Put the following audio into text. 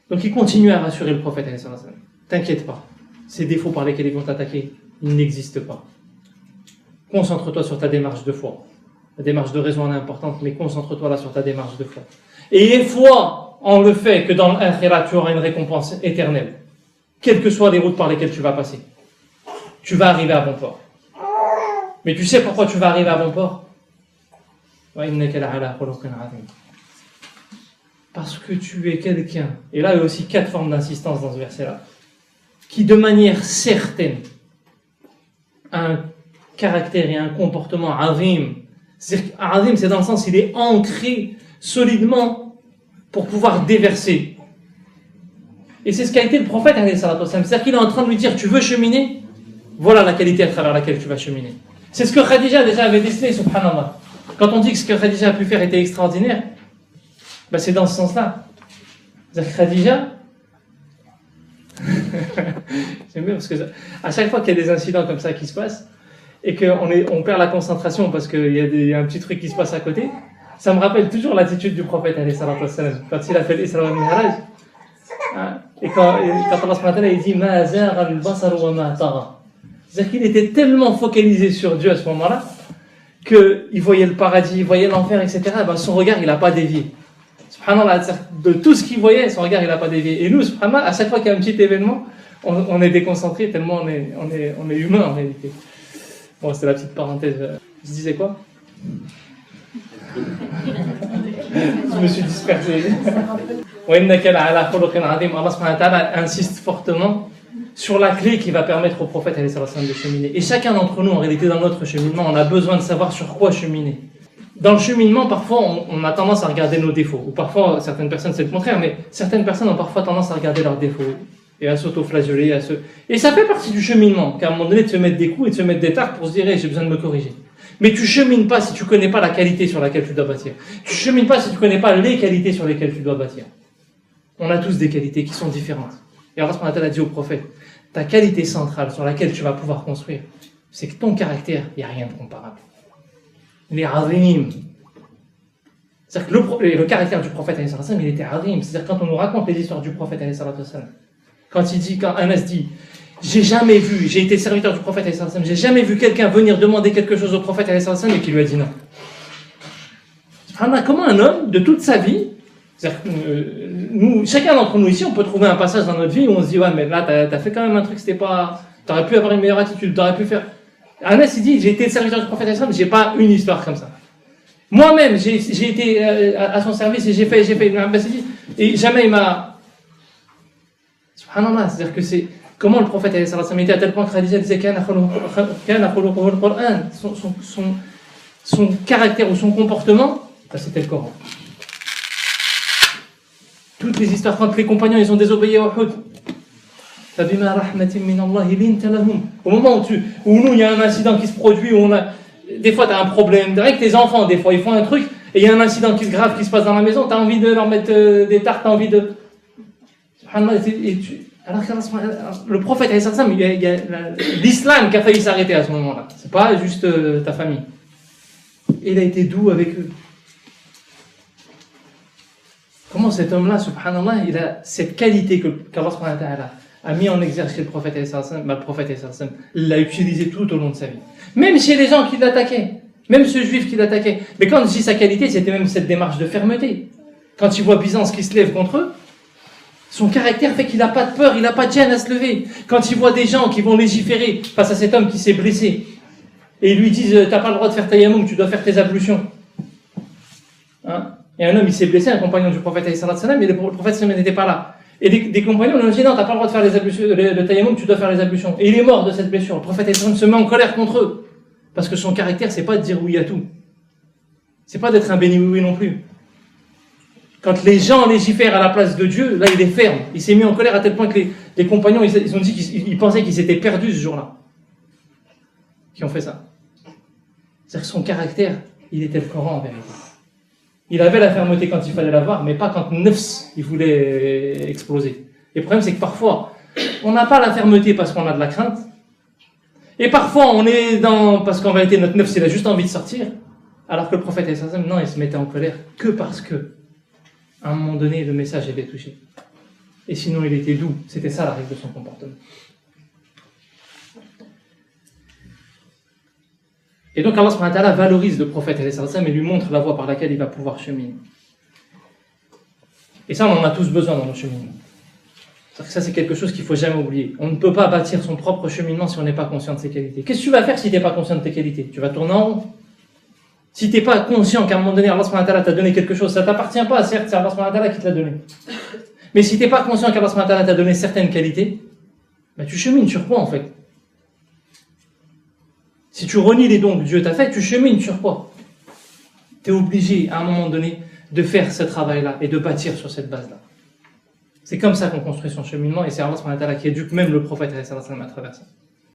Donc il continue à rassurer le prophète. T'inquiète pas, ces défauts par lesquels ils vont t'attaquer, ils n'existent pas. Concentre-toi sur ta démarche de foi. La démarche de raison est importante, mais concentre-toi là sur ta démarche de foi. Et aie foi en le fait que dans l'akhira, tu auras une récompense éternelle. Quelles que soient les routes par lesquelles tu vas passer. Tu vas arriver à bon port. Mais tu sais pourquoi tu vas arriver à bon port? Parce que tu es quelqu'un, et là il y a aussi 4 formes d'insistance dans ce verset-là, qui de manière certaine a un caractère et un comportement azim. C'est-à-dire azim, c'est dans le sens il est ancré solidement pour pouvoir déverser. Et c'est ce qu'a été le prophète, c'est-à-dire qu'il est en train de lui dire, tu veux cheminer? Voilà la qualité à travers laquelle tu vas cheminer. C'est ce que Khadija déjà avait décelé, subhanallah. Quand on dit que ce que Khadija a pu faire était extraordinaire, ben c'est dans ce sens-là. C'est-à-dire que Khadija, j'aime bien parce que à chaque fois qu'il y a des incidents comme ça qui se passent, et qu'on perd la concentration parce qu'il y a un petit truc qui se passe à côté, ça me rappelle toujours l'attitude du prophète, quand il a fait l'Isra wal Mi'raj. Et quand Allah subhanahu wa ta'ala il dit Ma zagha al-basar wa ma tagha. C'est-à-dire qu'il était tellement focalisé sur Dieu à ce moment-là qu'il voyait le paradis, il voyait l'enfer, etc. Ben son regard il n'a pas dévié. Subhanallah, de tout ce qu'il voyait, son regard il n'a pas dévié. Et nous, subhanallah, à chaque fois qu'il y a un petit événement, on est déconcentré tellement on est humain en réalité. Bon, c'était la petite parenthèse. Je disais quoi? Je me suis dispersé. Allah subhanahu wa ta'ala insiste fortement sur la clé qui va permettre au prophète de cheminer. Et chacun d'entre nous, en réalité, dans notre cheminement, on a besoin de savoir sur quoi cheminer. Dans le cheminement, parfois, on a tendance à regarder nos défauts. Ou parfois, certaines personnes, c'est le contraire, mais certaines personnes ont parfois tendance à regarder leurs défauts et à s'auto-flageller. Et ça fait partie du cheminement, qu'à un moment donné, de se mettre des coups et de se mettre des tartes pour se dire, j'ai besoin de me corriger. Mais tu chemines pas si tu connais pas la qualité sur laquelle tu dois bâtir. Tu chemines pas si tu connais pas les qualités sur lesquelles tu dois bâtir. On a tous des qualités qui sont différentes. Et Allah subhanahu wa ta'ala a dit au prophète, ta qualité centrale sur laquelle tu vas pouvoir construire, c'est que ton caractère, il n'y a rien de comparable. Il est azim. C'est-à-dire que le caractère du prophète, il était azim. C'est-à-dire quand on nous raconte les histoires du prophète, quand Anas dit, j'ai été serviteur du prophète, j'ai jamais vu quelqu'un venir demander quelque chose au prophète et qui lui a dit non. Comment un homme, de toute sa vie, chacun d'entre nous ici, on peut trouver un passage dans notre vie où on se dit, ouais, mais là, t'as fait quand même un truc, t'aurais pu avoir une meilleure attitude, t'aurais pu faire. Anas, il dit, j'ai été serviteur du prophète, j'ai pas une histoire comme ça. Moi-même, j'ai été à son service et j'ai fait et jamais il m'a. Subhanallah, c'est-à-dire que c'est. Comment le prophète était à tel point que Khadija disait son caractère ou son comportement, c'était le Coran. Toutes les histoires, quand les compagnons ils ont désobéi à Uhud, au moment où nous il y a un incident qui se produit, où des fois tu as un problème, avec tes enfants, des fois ils font un truc, et il y a un incident grave qui se passe dans la maison, tu as envie de leur mettre des tartes, tu as envie de. Alors que le prophète, il y a l'islam qui a failli s'arrêter à ce moment-là. C'est pas juste ta famille. Et il a été doux avec eux. Comment cet homme-là, subhanallah, il a cette qualité qu'Allah subhanahu wa ta'ala a mis en exergue chez le prophète, il l'a utilisé tout au long de sa vie. Même chez les gens qui l'attaquaient, même ce juif qui l'attaquait. Mais quand je dis sa qualité, c'était même cette démarche de fermeté. Quand il voit Byzance qui se lève contre eux, son caractère fait qu'il n'a pas de peur, il n'a pas de gêne à se lever. Quand il voit des gens qui vont légiférer face à cet homme qui s'est blessé, et ils lui disent, t'as pas le droit de faire tayammum, tu dois faire tes ablutions. Et un homme, il s'est blessé, un compagnon du prophète, et le prophète n'était pas là. Et des compagnons lui ont dit, non, t'as pas le droit de faire les ablutions, le tayammum, tu dois faire les ablutions. Et il est mort de cette blessure. Le prophète se met en colère contre eux. Parce que son caractère, c'est pas de dire oui à tout. C'est pas d'être un béni oui non plus. Quand les gens légifèrent à la place de Dieu, là il est ferme. Il s'est mis en colère à tel point que les compagnons, ils ont dit qu'ils pensaient qu'ils s'étaient perdus ce jour-là. Qui ont fait ça. C'est-à-dire que son caractère, il était le Coran en vérité. Il avait la fermeté quand il fallait l'avoir, mais pas quand Nefs, il voulait exploser. Et le problème, c'est que parfois, on n'a pas la fermeté parce qu'on a de la crainte. Et parfois, on est parce qu'en vérité, notre Nefs, il a juste envie de sortir. Alors que le prophète, non, il se mettait en colère que parce que, à un moment donné, le message était touché. Et sinon, il était doux. C'était ça la règle de son comportement. Et donc, Allah subhanahu wa ta'ala valorise le prophète et lui montre la voie par laquelle il va pouvoir cheminer. Et ça, on en a tous besoin dans nos cheminements. Ça, c'est quelque chose qu'il ne faut jamais oublier. On ne peut pas bâtir son propre cheminement si on n'est pas conscient de ses qualités. Qu'est-ce que tu vas faire si tu n'es pas conscient de tes qualités? Tu vas tourner en rond. Si tu n'es pas conscient qu'à un moment donné, Allah subhanahu wa ta'ala t'a donné quelque chose, ça ne t'appartient pas, certes, c'est Allah subhanahu wa ta'ala qui te l'a donné. Mais si tu n'es pas conscient qu'Allah subhanahu wa ta'ala t'a donné certaines qualités, ben tu chemines sur quoi en fait? Si tu renies les dons que Dieu t'a fait, tu chemines sur quoi? Tu es obligé à un moment donné de faire ce travail-là et de bâtir sur cette base-là. C'est comme ça qu'on construit son cheminement et c'est Allah subhanahu wa ta'ala qui éduque même le prophète à travers ça.